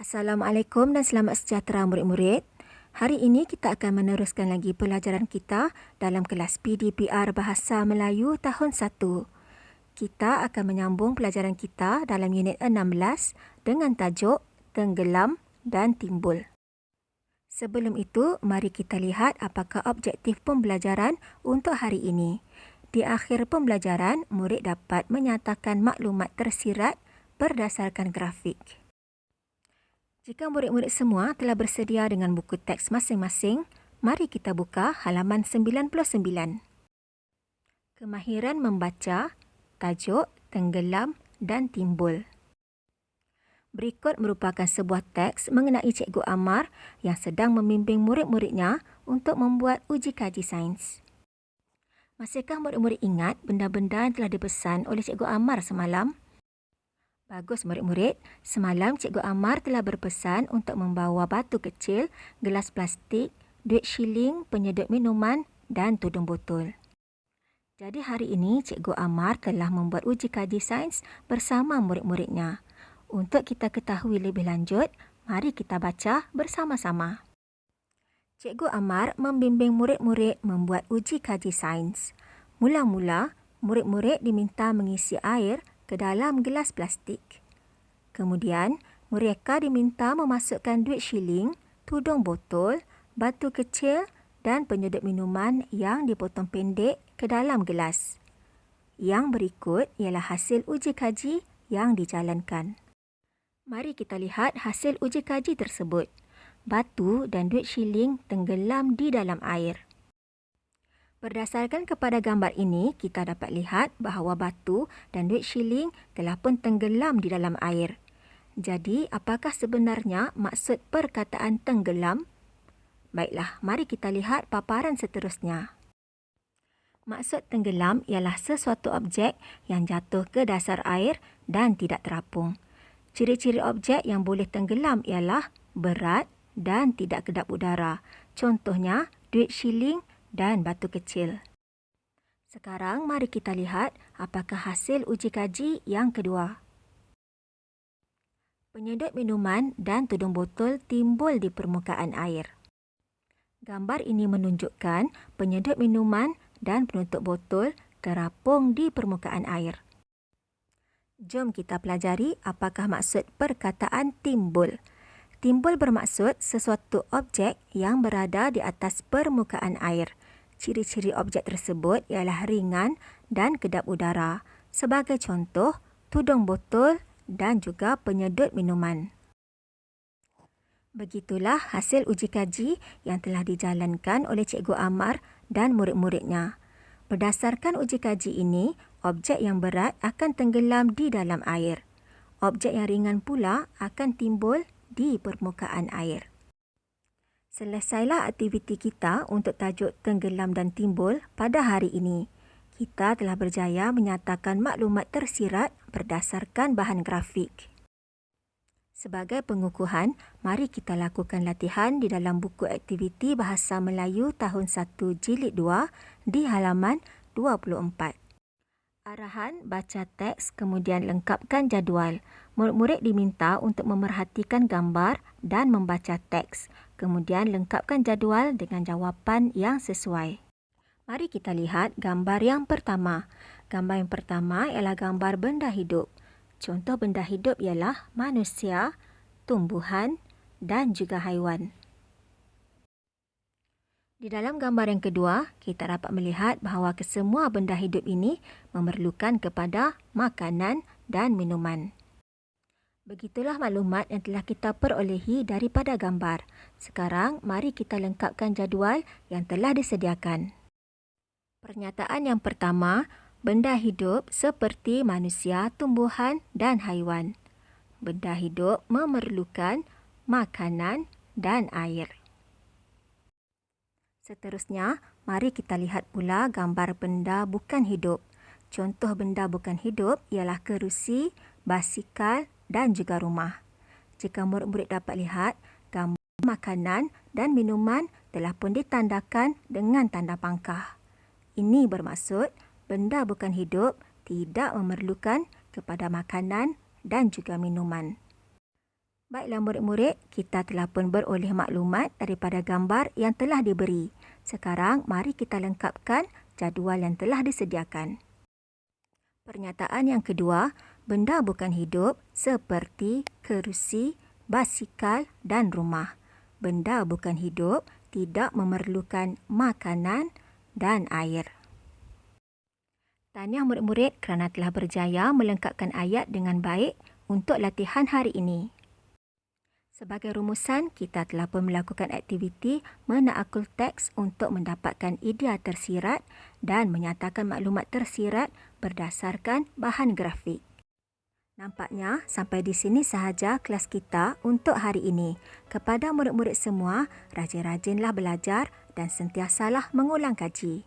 Assalamualaikum dan selamat sejahtera murid-murid. Hari ini kita akan meneruskan lagi pelajaran kita dalam kelas PDPR Bahasa Melayu tahun 1. Kita akan menyambung pelajaran kita dalam unit 16 dengan tajuk Tenggelam dan Timbul. Sebelum itu, mari kita lihat apakah objektif pembelajaran untuk hari ini. Di akhir pembelajaran, murid dapat menyatakan maklumat tersirat berdasarkan grafik. Jika murid-murid semua telah bersedia dengan buku teks masing-masing, mari kita buka halaman 99. Kemahiran membaca, tajuk, tenggelam dan timbul. Berikut merupakan sebuah teks mengenai Cikgu Amar yang sedang membimbing murid-muridnya untuk membuat uji kaji sains. Masihkah murid-murid ingat benda-benda yang telah dipesan oleh Cikgu Amar semalam? Bagus murid-murid, semalam Cikgu Amar telah berpesan untuk membawa batu kecil, gelas plastik, duit shilling, penyedut minuman dan tudung botol. Jadi hari ini Cikgu Amar telah membuat uji kaji sains bersama murid-muridnya. Untuk kita ketahui lebih lanjut, mari kita baca bersama-sama. Cikgu Amar membimbing murid-murid membuat uji kaji sains. Mula-mula, murid-murid diminta mengisi air ke dalam gelas plastik. Kemudian, mereka diminta memasukkan duit shilling, tudung botol, batu kecil dan penyedut minuman yang dipotong pendek ke dalam gelas. Yang berikut ialah hasil uji kaji yang dijalankan. Mari kita lihat hasil uji kaji tersebut. Batu dan duit shilling tenggelam di dalam air. Berdasarkan kepada gambar ini, kita dapat lihat bahawa batu dan duit shilling telah pun tenggelam di dalam air. Jadi, apakah sebenarnya maksud perkataan tenggelam? Baiklah, mari kita lihat paparan seterusnya. Maksud tenggelam ialah sesuatu objek yang jatuh ke dasar air dan tidak terapung. Ciri-ciri objek yang boleh tenggelam ialah berat dan tidak kedap udara. Contohnya, duit shilling dan batu kecil. Sekarang mari kita lihat apakah hasil uji kaji yang kedua. Penyedut minuman dan tudung botol timbul di permukaan air. Gambar ini menunjukkan penyedut minuman dan penutup botol terapung di permukaan air. Jom kita pelajari apakah maksud perkataan timbul. Timbul bermaksud sesuatu objek yang berada di atas permukaan air. Ciri-ciri objek tersebut ialah ringan dan kedap udara. Sebagai contoh, tudung botol dan juga penyedut minuman. Begitulah hasil uji kaji yang telah dijalankan oleh Cikgu Amar dan murid-muridnya. Berdasarkan uji kaji ini, objek yang berat akan tenggelam di dalam air. Objek yang ringan pula akan timbul di permukaan air. Selesailah aktiviti kita untuk tajuk tenggelam dan timbul pada hari ini. Kita telah berjaya menyatakan maklumat tersirat berdasarkan bahan grafik. Sebagai pengukuhan, mari kita lakukan latihan di dalam buku aktiviti Bahasa Melayu tahun 1 jilid 2 di halaman 24. Arahan baca teks kemudian lengkapkan jadual. Murid-murid diminta untuk memerhatikan gambar dan membaca teks. Kemudian lengkapkan jadual dengan jawapan yang sesuai. Mari kita lihat gambar yang pertama. Gambar yang pertama ialah gambar benda hidup. Contoh benda hidup ialah manusia, tumbuhan dan juga haiwan. Di dalam gambar yang kedua, kita dapat melihat bahawa kesemua benda hidup ini memerlukan kepada makanan dan minuman. Begitulah maklumat yang telah kita perolehi daripada gambar. Sekarang, mari kita lengkapkan jadual yang telah disediakan. Pernyataan yang pertama, benda hidup seperti manusia, tumbuhan dan haiwan. Benda hidup memerlukan makanan dan air. Seterusnya, mari kita lihat pula gambar benda bukan hidup. Contoh benda bukan hidup ialah kerusi, basikal dan juga rumah. Jika murid-murid dapat lihat, gambar makanan dan minuman telah pun ditandakan dengan tanda pangkah. Ini bermaksud benda bukan hidup tidak memerlukan kepada makanan dan juga minuman. Baiklah murid-murid, kita telah pun beroleh maklumat daripada gambar yang telah diberi. Sekarang, mari kita lengkapkan jadual yang telah disediakan. Pernyataan yang kedua, benda bukan hidup seperti kerusi, basikal dan rumah. Benda bukan hidup tidak memerlukan makanan dan air. Tahniah murid-murid kerana telah berjaya melengkapkan ayat dengan baik untuk latihan hari ini. Sebagai rumusan, kita telah pun melakukan aktiviti menakul teks untuk mendapatkan idea tersirat dan menyatakan maklumat tersirat berdasarkan bahan grafik. Nampaknya sampai di sini sahaja kelas kita untuk hari ini. Kepada murid-murid semua, rajin-rajinlah belajar dan sentiasalah mengulang kaji.